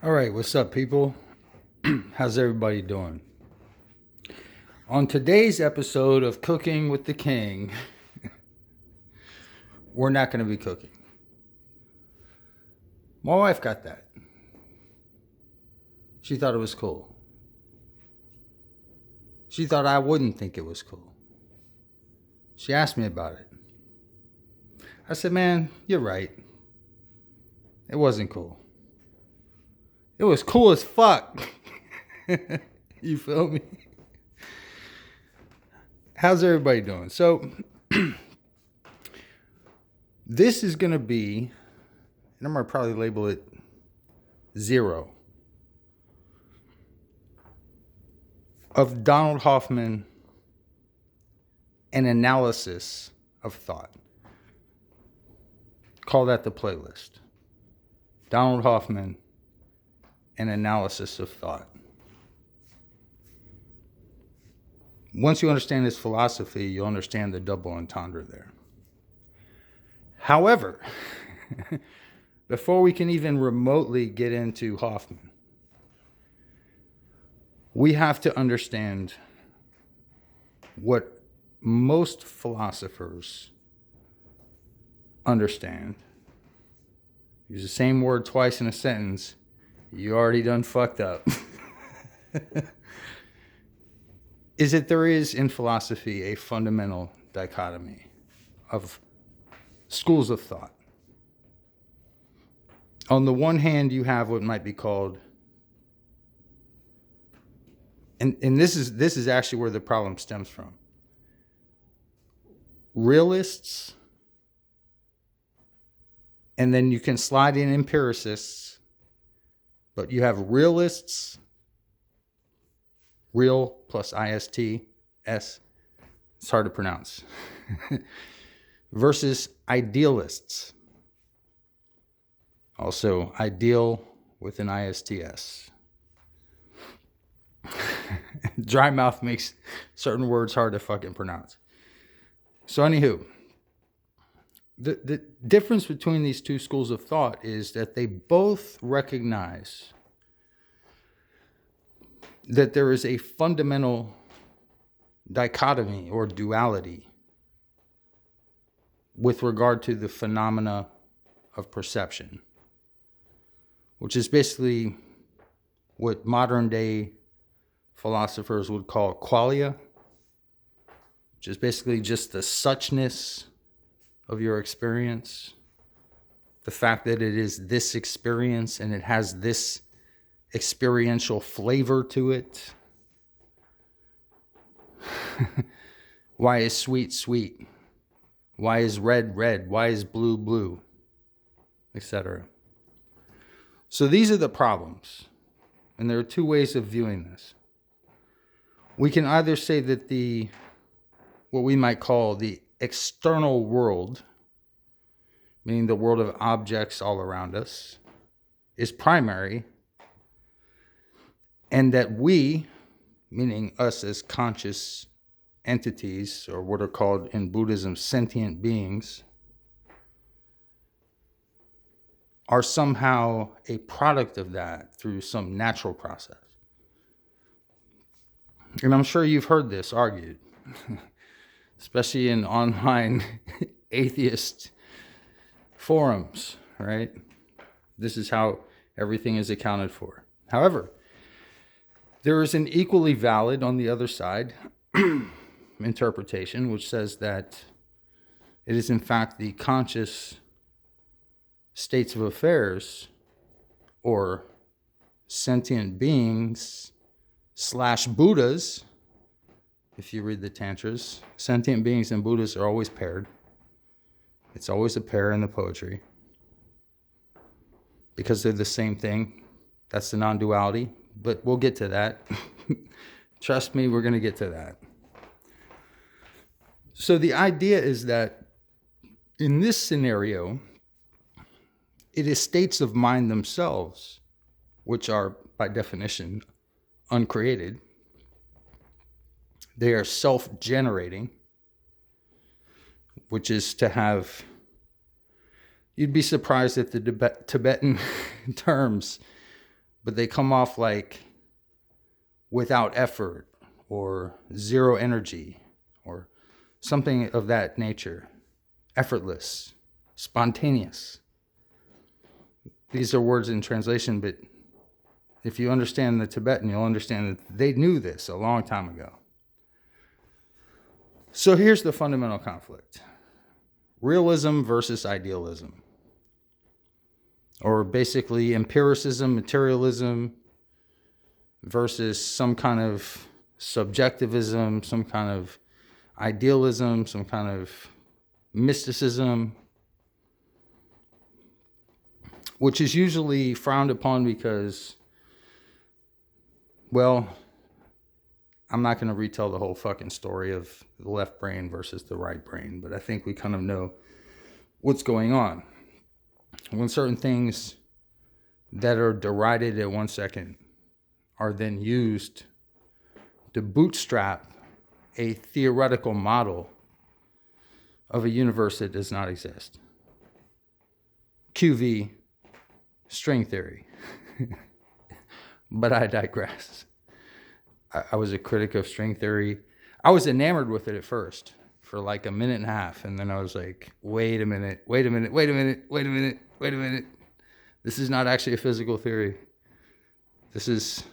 All right, what's up, people? How's everybody doing? On today's episode of Cooking with the King, we're not going to be cooking. My wife got that. She thought it was cool. She thought I wouldn't think it was cool. She asked me about it. I said, man, you're right. It wasn't cool. It was cool as fuck. You feel me? How's everybody doing? So, this is going to be, and I'm going to probably label it 0, of Donald Hoffman, an analysis of thought. Call that the playlist. Donald Hoffman, an analysis of thought. Once you understand his philosophy, you'll understand the double entendre there. However, before we can even remotely get into Hoffman, we have to understand what most philosophers understand. Use the same word twice in a sentence, you already done fucked up. Is that there is in philosophy a fundamental dichotomy of schools of thought. On the one hand, you have what might be called, and this is actually where the problem stems from. Realists, and then you can slide in empiricists, but you have realists, real plus ISTS, it's hard to pronounce, versus idealists. Also, ideal with an ISTS. Dry mouth makes certain words hard to fucking pronounce. So anywho, the difference between these two schools of thought is that they both recognize that there is a fundamental dichotomy or duality with regard to the phenomena of perception, which is basically what modern day philosophers would call qualia, which is basically just the suchness of your experience, the fact that it is this experience and it has this experiential flavor to it. Why is sweet sweet? Why is red red? Why is blue blue? Etc. So these are the problems, and there are two ways of viewing this. We can either say that what we might call the external world, meaning the world of objects all around us, is primary, and that we, meaning us as conscious entities, or what are called in Buddhism sentient beings, are somehow a product of that through some natural process. And I'm sure you've heard this argued, especially in online atheist forums, right? This is how everything is accounted for. However, there is an equally valid, on the other side, interpretation, which says that it is in fact the conscious states of affairs, or sentient beings / Buddhas. If you read the Tantras, sentient beings and Buddhas are always paired. It's always a pair in the poetry, because they're the same thing. That's the non-duality, but we'll get to that. Trust me, we're going to get to that. So the idea is that in this scenario, it is states of mind themselves, which are by definition uncreated. They are self-generating, which is to have, you'd be surprised at the Tibetan terms but they come off like without effort or zero energy or something of that nature. Effortless, spontaneous. These are words in translation, but if you understand the Tibetan, you'll understand that they knew this a long time ago. So here's the fundamental conflict. Realism versus idealism. Or basically empiricism, materialism versus some kind of subjectivism, some kind of idealism, some kind of mysticism, which is usually frowned upon because, well, I'm not going to retell the whole fucking story of the left brain versus the right brain, but I think we kind of know what's going on. When certain things that are derided at 1 second are then used to bootstrap a theoretical model of a universe that does not exist. QV, string theory. But I digress. I was a critic of string theory. I was enamored with it at first for like a minute and a half. And then I was like, wait a minute. This is not actually a physical theory. This is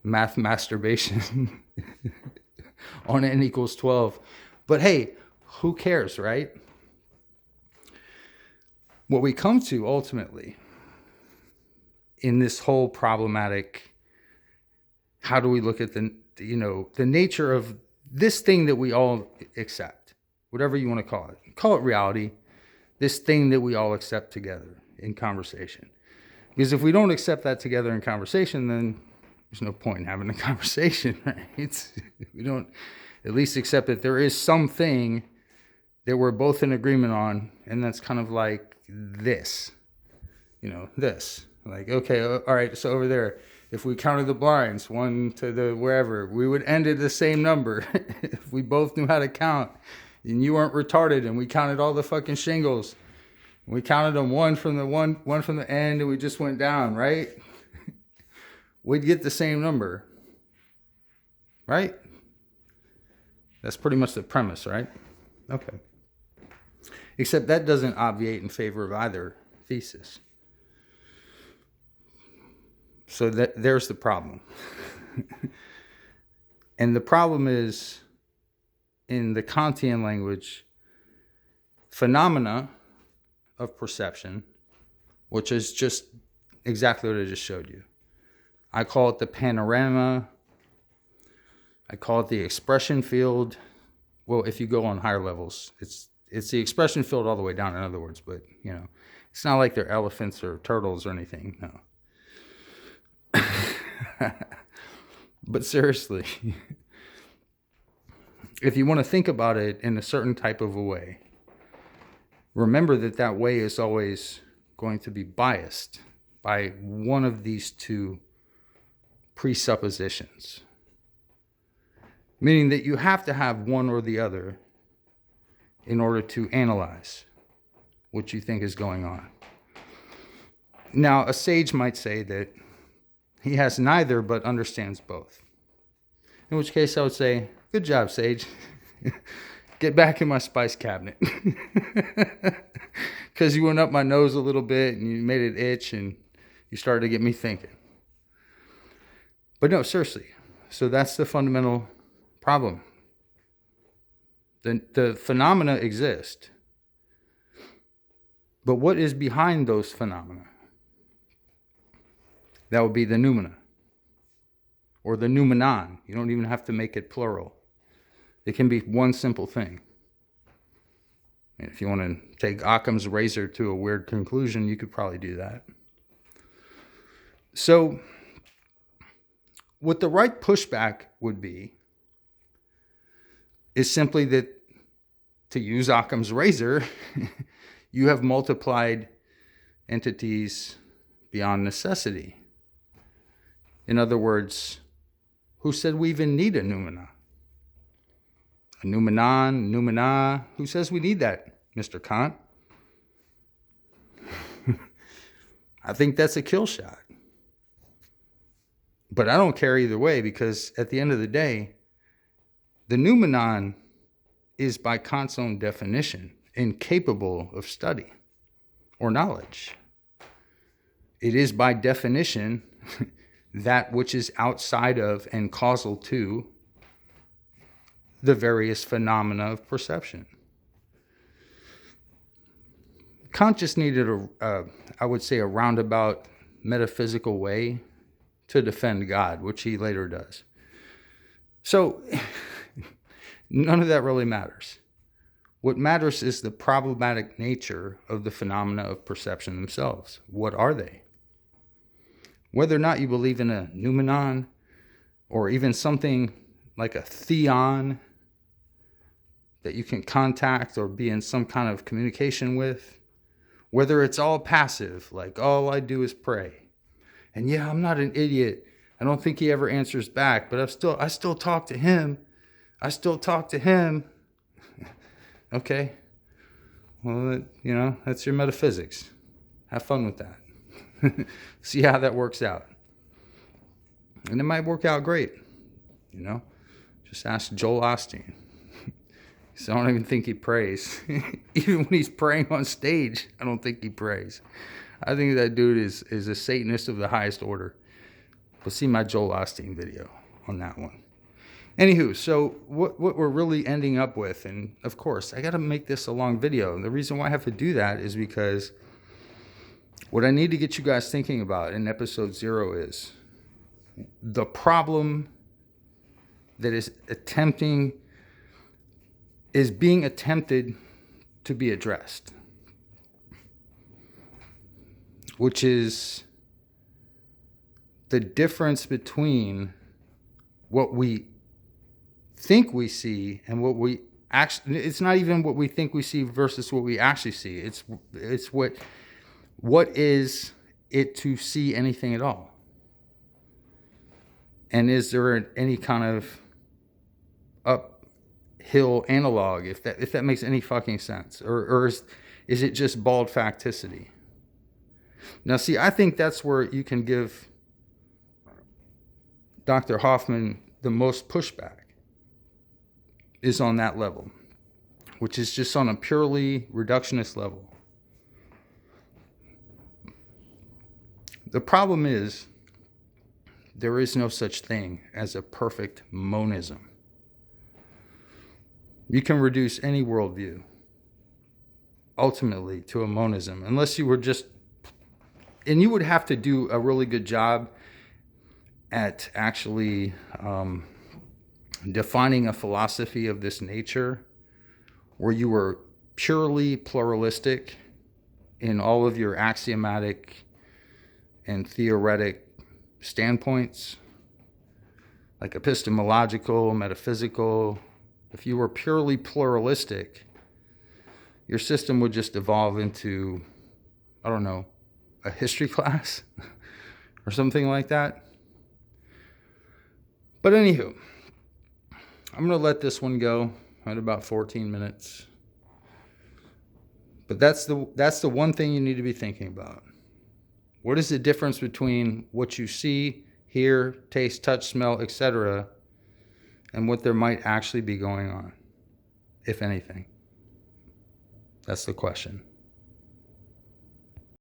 math masturbation on n equals 12. But hey, who cares, right? What we come to ultimately in this whole problematic, how do we look at the nature of this thing that we all accept, whatever you want to call it reality, this thing that we all accept together in conversation. Because if we don't accept that together in conversation, then there's no point in having a conversation, right? We don't at least accept that there is something that we're both in agreement on, and that's kind of like this, this. Like, okay, all right, so over there, if we counted the blinds, one to the wherever, we would end at the same number. If we both knew how to count, and you weren't retarded, and we counted all the fucking shingles, we counted them one from the end, and we just went down, right? We'd get the same number, right? That's pretty much the premise, right? Okay. Except that doesn't obviate in favor of either thesis. So there's the problem. And the problem is, in the Kantian language, phenomena of perception, which is just exactly what I just showed you. I call it the panorama. I call it the expression field. Well, if you go on higher levels, it's the expression field all the way down, in other words, but it's not like they're elephants or turtles or anything, no. But seriously, if you want to think about it in a certain type of a way, remember that way is always going to be biased by one of these two presuppositions. Meaning that you have to have one or the other in order to analyze what you think is going on. Now, a sage might say that he has neither but understands both. In which case I would say, good job, sage. Get back in my spice cabinet. Because you went up my nose a little bit and you made it itch and you started to get me thinking. But no, seriously. So that's the fundamental problem. The phenomena exist. But what is behind those phenomena? That would be the noumena. Or the noumenon. You don't even have to make it plural. It can be one simple thing. And if you want to take Occam's razor to a weird conclusion, you could probably do that. So, what the right pushback would be is simply that, to use Occam's razor, you have multiplied entities beyond necessity. In other words, who said we even need a noumena? A noumenon, noumena, who says we need that, Mr. Kant? I think that's a kill shot. But I don't care either way, because at the end of the day, the noumenon is by Kant's own definition incapable of study or knowledge. It is by definition that which is outside of and causal to the various phenomena of perception. Kant just needed I would say, a roundabout metaphysical way to defend God, which he later does. So none of that really matters. What matters is the problematic nature of the phenomena of perception themselves. What are they? Whether or not you believe in a noumenon, or even something like a theon that you can contact or be in some kind of communication with, whether it's all passive, like all I do is pray. And yeah, I'm not an idiot. I don't think he ever answers back, but I still talk to him. I still talk to him. Okay. Well, that's your metaphysics. Have fun with that. See how that works out. And it might work out great. Just ask Joel Osteen. So I don't even think he prays. Even when he's praying on stage, I don't think he prays. I think that dude is a Satanist of the highest order. But see my Joel Osteen video on that one. Anywho, so what we're really ending up with, and of course, I got to make this a long video. And the reason why I have to do that is because what I need to get you guys thinking about in episode 0 is the problem that is being attempted to be addressed, which is the difference between what we think we see and what we actually, it's not even what we think we see versus what we actually see. It's what is it to see anything at all? And is there any kind of uphill analog, if that makes any fucking sense? Or is it just bald facticity? Now, see, I think that's where you can give Dr. Hoffman the most pushback, is on that level, which is just on a purely reductionist level. The problem is there is no such thing as a perfect monism. You can reduce any worldview ultimately to a monism, unless you were just, and you would have to do a really good job at actually defining a philosophy of this nature where you were purely pluralistic in all of your axiomatic and theoretic standpoints, like epistemological, metaphysical. If you were purely pluralistic, your system would just evolve into, I don't know, a history class or something like that. But anywho, I'm going to let this one go at about 14 minutes. But that's the one thing you need to be thinking about. What is the difference between what you see, hear, taste, touch, smell, etc., and what there might actually be going on, if anything? That's the question.